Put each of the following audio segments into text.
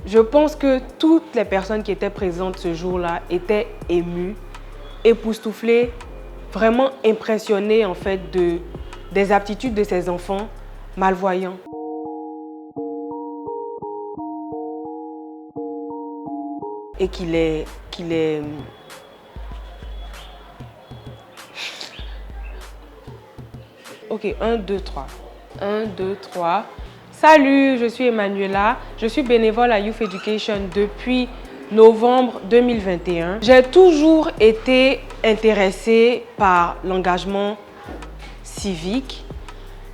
Je pense que toutes les personnes qui étaient présentes ce jour-là étaient émues, époustouflées, vraiment impressionnées en fait des aptitudes de ces enfants malvoyants. Et Ok, 1, 2, 3. 1, 2, 3. Salut, je suis Emmanuela. Je suis bénévole à Youth Education depuis novembre 2021. J'ai toujours été intéressée par l'engagement civique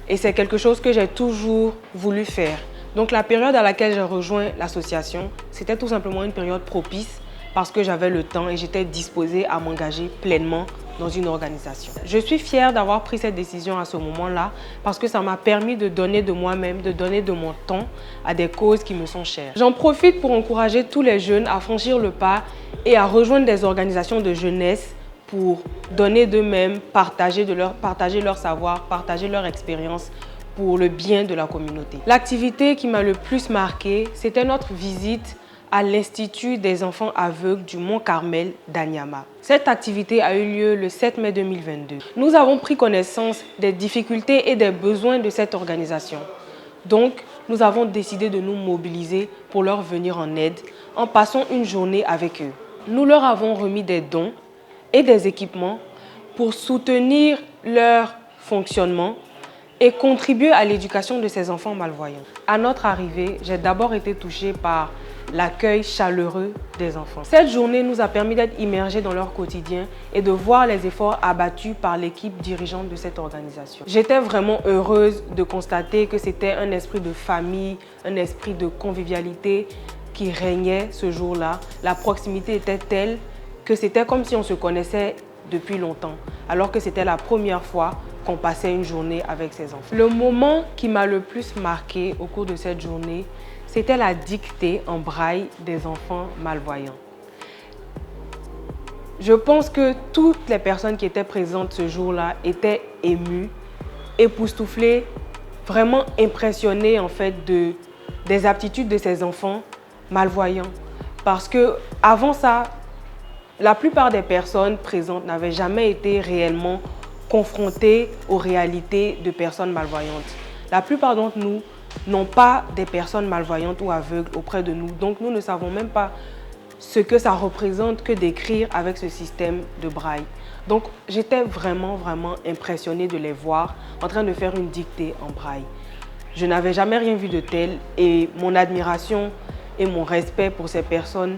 et c'est quelque chose que j'ai toujours voulu faire. Donc la période à laquelle j'ai rejoint l'association, c'était tout simplement une période propice parce que j'avais le temps et j'étais disposée à m'engager pleinement dans une organisation. Je suis fière d'avoir pris cette décision à ce moment-là parce que ça m'a permis de donner de moi-même, de donner de mon temps à des causes qui me sont chères. J'en profite pour encourager tous les jeunes à franchir le pas et à rejoindre des organisations de jeunesse pour donner d'eux-mêmes, partager leur savoir, partager leur expérience pour le bien de la communauté. L'activité qui m'a le plus marquée, c'était notre visite à l'Institut des enfants aveugles du Mont-Carmel d'Anyama. Cette activité a eu lieu le 7 mai 2022. Nous avons pris connaissance des difficultés et des besoins de cette organisation. Donc, nous avons décidé de nous mobiliser pour leur venir en aide en passant une journée avec eux. Nous leur avons remis des dons et des équipements pour soutenir leur fonctionnement et contribuer à l'éducation de ces enfants malvoyants. À notre arrivée, j'ai d'abord été touchée par l'accueil chaleureux des enfants. Cette journée nous a permis d'être immergés dans leur quotidien et de voir les efforts abattus par l'équipe dirigeante de cette organisation. J'étais vraiment heureuse de constater que c'était un esprit de famille, un esprit de convivialité qui régnait ce jour-là. La proximité était telle que c'était comme si on se connaissait depuis longtemps, alors que c'était la première fois qu'on passait une journée avec ces enfants. Le moment qui m'a le plus marqué au cours de cette journée, c'était la dictée en braille des enfants malvoyants. Je pense que toutes les personnes qui étaient présentes ce jour-là étaient émues, époustouflées, vraiment impressionnées en fait des aptitudes de ces enfants malvoyants. Parce que avant ça, la plupart des personnes présentes n'avaient jamais été réellement confrontées aux réalités de personnes malvoyantes. La plupart d'entre nous n'ont pas des personnes malvoyantes ou aveugles auprès de nous. Donc, nous ne savons même pas ce que ça représente que d'écrire avec ce système de braille. Donc, j'étais vraiment impressionnée de les voir en train de faire une dictée en braille. Je n'avais jamais rien vu de tel et mon admiration et mon respect pour ces personnes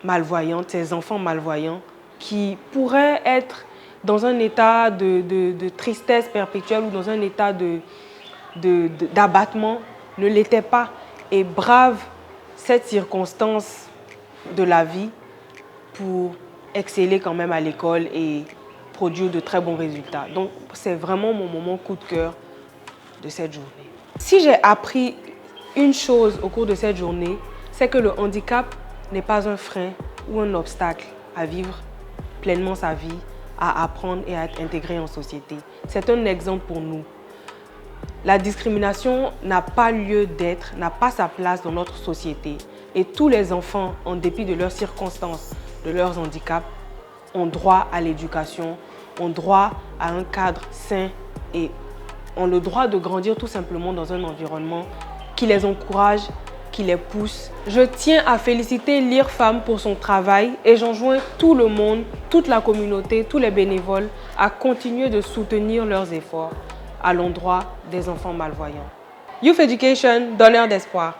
malvoyantes, ces enfants malvoyants qui pourraient être dans un état de tristesse perpétuelle ou dans un état d'abattement, ne l'étaient pas et bravent cette circonstance de la vie pour exceller quand même à l'école et produire de très bons résultats. Donc, c'est vraiment mon moment coup de cœur de cette journée. Si j'ai appris une chose au cours de cette journée, c'est que le handicap n'est pas un frein ou un obstacle à vivre pleinement sa vie, à apprendre et à être intégré en société. C'est un exemple pour nous. La discrimination n'a pas lieu d'être, n'a pas sa place dans notre société. Et tous les enfants, en dépit de leurs circonstances, de leurs handicaps, ont droit à l'éducation, ont droit à un cadre sain et ont le droit de grandir tout simplement dans un environnement qui les encourage, qui les pousse. Je tiens à féliciter l'IRFAM pour son travail et j'enjoins tout le monde, toute la communauté, tous les bénévoles à continuer de soutenir leurs efforts à l'endroit des enfants malvoyants. Youth Education, donneur d'espoir.